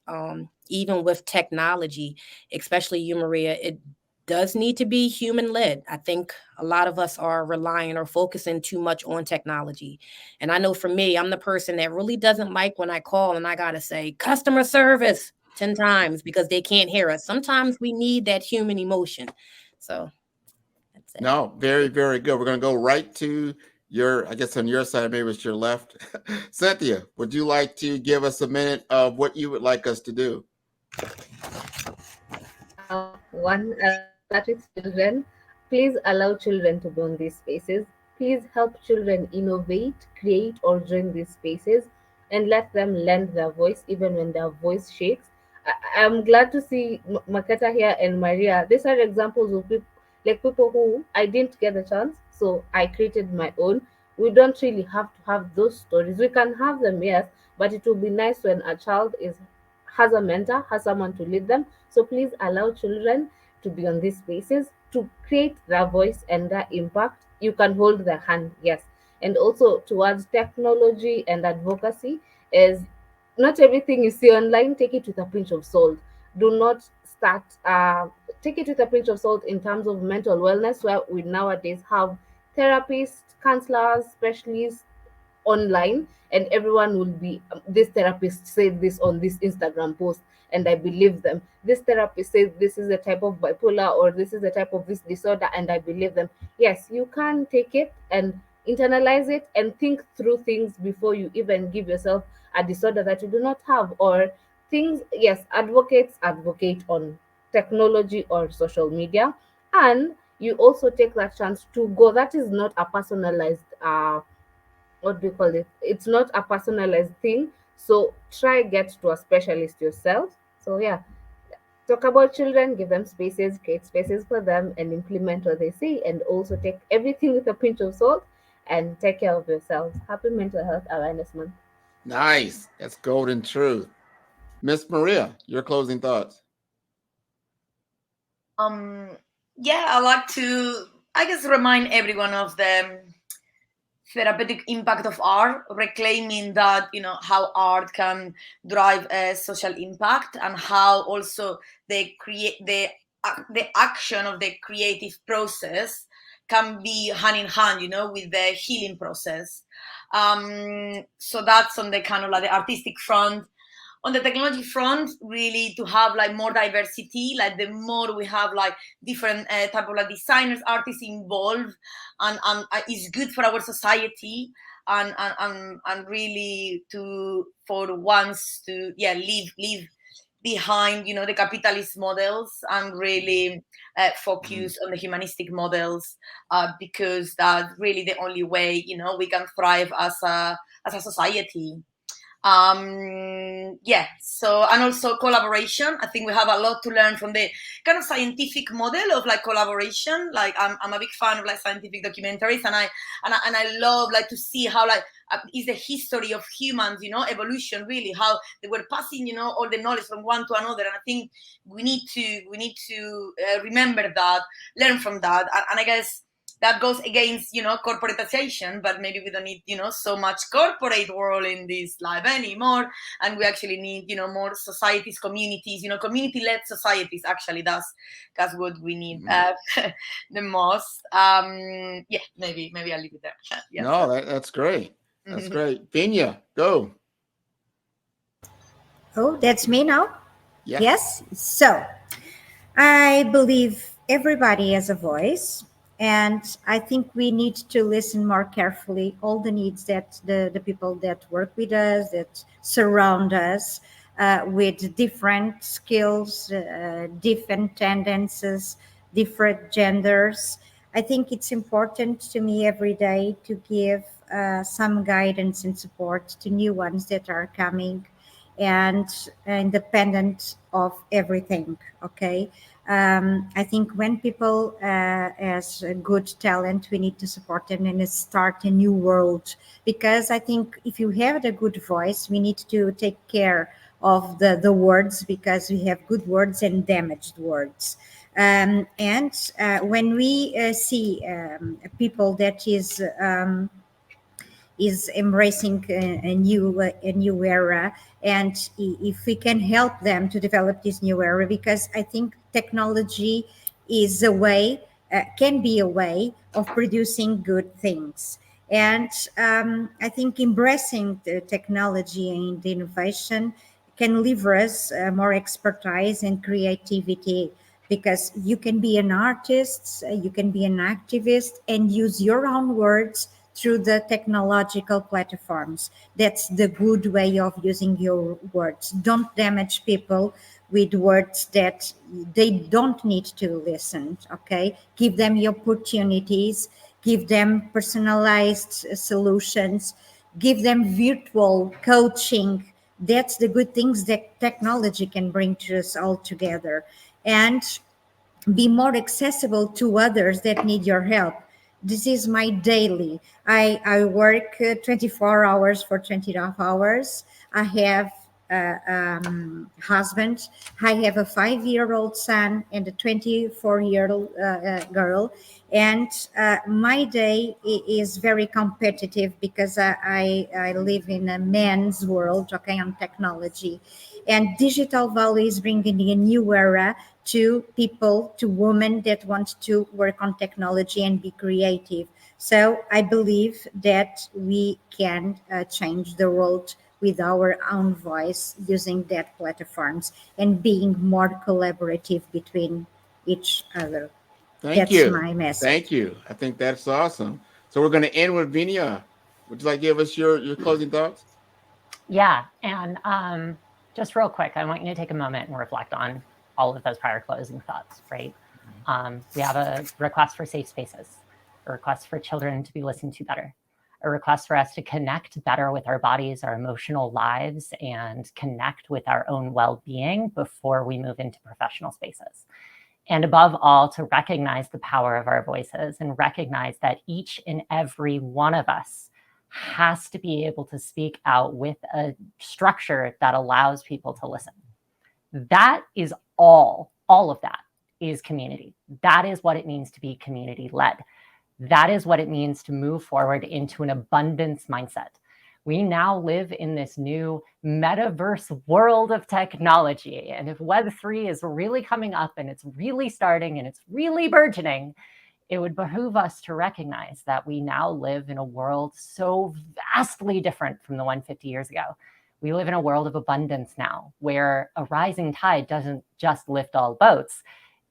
even with technology, especially you, Maria, it does need to be human led. I think a lot of us are relying or focusing too much on technology. And I know for me, I'm the person that really doesn't like when I call and I got to say customer service 10 times because they can't hear us. Sometimes we need that human emotion. So that's it. No, very, very good. We're going to go right to your, I guess on your side, maybe it's your left. Cynthia, would you like to give us a minute of what you would like us to do? One, I'll start with children. Please allow children to be in these spaces. Please help children innovate, create, or join these spaces, and let them lend their voice even when their voice shakes. I'm glad to see Maketa here and Maria. These are examples of people, like people who I didn't get a chance, so I created my own. We don't really have to have those stories. We can have them, yes, but it will be nice when a child is has a mentor, has someone to lead them. So please allow children to be on these spaces to create their voice and their impact. You can hold their hand, yes. And also towards technology and advocacy is not everything you see online, take it with a pinch of salt. Do not start take it with a pinch of salt in terms of mental wellness, where we nowadays have therapists, counselors, specialists online, and everyone will be this therapist said this on this Instagram post and I believe them. This therapist says this is a type of bipolar or this is a type of this disorder and I believe them. Yes, you can take it and internalize it and think through things before you even give yourself a disorder that you do not have, or things. Yes, advocates advocate on technology or social media, and you also take that chance to go. That is not a personalized what do you call it, it's not a personalized thing, so try get to a specialist yourself. So yeah, talk about children, give them spaces, create spaces for them, and implement what they say, and also take everything with a pinch of salt and take care of yourselves. Happy Mental Health Awareness Month. Nice. That's golden truth. Miss Maria, your closing thoughts. Yeah, I like to, I guess, remind everyone of the therapeutic impact of art, reclaiming that, how art can drive a social impact, and how also the action of the creative process can be hand in hand, with the healing process. So that's on the kind of like the artistic front. On the technology front, really to have like more diversity, like the more we have like different type of like designers, artists involved, and it's good for our society, and really to for once to leave behind the capitalist models, and really focus on the humanistic models, because that's really the only way we can thrive as a society. So, and also collaboration. I think we have a lot to learn from the kind of scientific model of like collaboration. Like I'm a big fan of like scientific documentaries, and I love like to see how like is the history of humans, evolution, really how they were passing all the knowledge from one to another. And I think we need to remember that, learn from that, and I guess that goes against, corporatization, but maybe we don't need, so much corporate world in this life anymore. And we actually need, more societies, communities, community-led societies. Actually, that's what we need the most. Yeah, maybe I'll leave it there. Yes. No, that's great. That's great. Venia, go. Oh, that's me now? Yeah. Yes. So I believe everybody has a voice, and I think we need to listen more carefully all the needs that the people that work with us, that surround us, with different skills, different tendencies, different genders. I think it's important to me every day to give some guidance and support to new ones that are coming, and independent of everything. Okay. I think when people has a good talent, we need to support them and start a new world. Because I think if you have a good voice, we need to take care of the words, because we have good words and damaged words. And when we see people that is embracing a new era, and if we can help them to develop this new era, because I think technology is a way, can be a way of producing good things. And I think embracing the technology and the innovation can lever us more expertise and creativity, because you can be an artist, you can be an activist, and use your own words through the technological platforms. That's the good way of using your words. Don't damage people with words that they don't need to listen. Okay, give them the opportunities, give them personalized solutions, give them virtual coaching. That's the good things that technology can bring to us all together. And be more accessible to others that need your help. This is my daily. I work 24 hours for 20 hours. I have a husband. I have a 5-year-old son and a 24-year-old girl. And my day is very competitive, because I live in a man's world, okay, on technology. And digital value is bringing a new era to people, to women that want to work on technology and be creative. So I believe that we can change the world with our own voice, using that platforms and being more collaborative between each other. Thank That's you. my message. Thank you. I think that's awesome. So we're going to end with Venia. Would you like to give us your closing thoughts? Yeah, and just real quick, I want you to take a moment and reflect on all of those prior closing thoughts, right? We have a request for safe spaces, a request for children to be listened to better, a request for us to connect better with our bodies, our emotional lives, and connect with our own well-being before we move into professional spaces. And above all, to recognize the power of our voices and recognize that each and every one of us has to be able to speak out with a structure that allows people to listen. That is all of that is community. That is what it means to be community-led. That is what it means to move forward into an abundance mindset. We now live in this new metaverse world of technology. And if Web3 is really coming up and it's really starting and it's really burgeoning, it would behoove us to recognize that we now live in a world so vastly different from the one 50 years ago. We live in a world of abundance now, where a rising tide doesn't just lift all boats.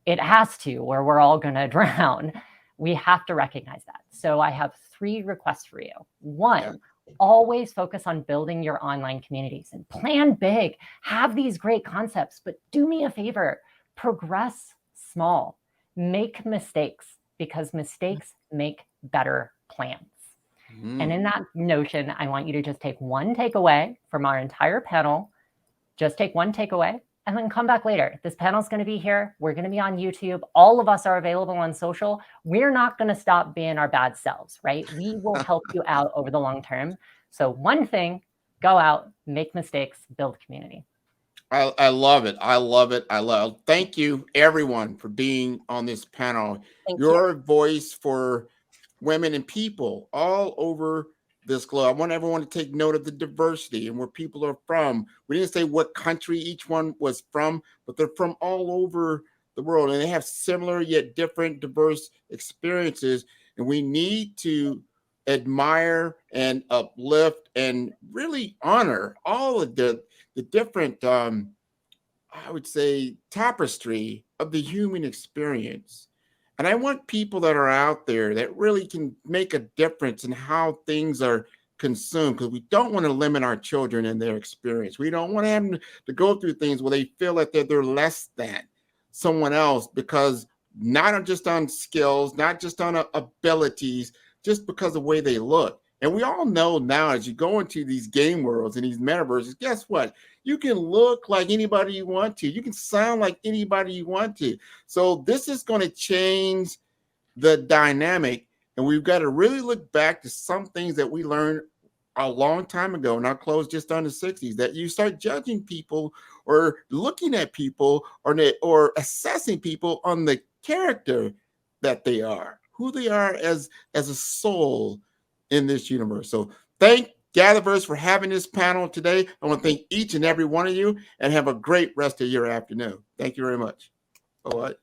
It has to, or we're all going to drown. We have to recognize that. So I have 3 requests for you. 1, always focus on building your online communities and plan big. Have these great concepts, but do me a favor, progress small, make mistakes, because mistakes make better plans. And in that notion, I want you to just take one takeaway from our entire panel. Just take one takeaway and then come back later. This panel's going to be here. We're going to be on YouTube. All of us are available on social. We're not going to stop being our bad selves, right? We will help you out over the long term. So one thing, go out, make mistakes, build community. I love it. I love it. Thank you, everyone, for being on this panel. Thank Your you. voice for women, and people all over this globe. I want everyone to take note of the diversity and where people are from. We didn't say what country each one was from, but they're from all over the world, and they have similar yet different diverse experiences. And we need to admire and uplift and really honor all of the different I would say tapestry of the human experience. And I want people that are out there that really can make a difference in how things are consumed, because we don't want to limit our children in their experience. We don't want them to go through things where they feel like they're less than someone else, because not just on skills, not just on abilities, just because of the way they look. And we all know now, as you go into these game worlds and these metaverses, guess what? You can look like anybody you want to. You can sound like anybody you want to. So this is going to change the dynamic. And we've got to really look back to some things that we learned a long time ago, and I'll close just on the 60s, that you start judging people or looking at people or assessing people on the character that they are, who they are as a soul in this universe. So thank GatherVerse for having this panel today. I want to thank each and every one of you, and have a great rest of your afternoon. Thank you very much. All right.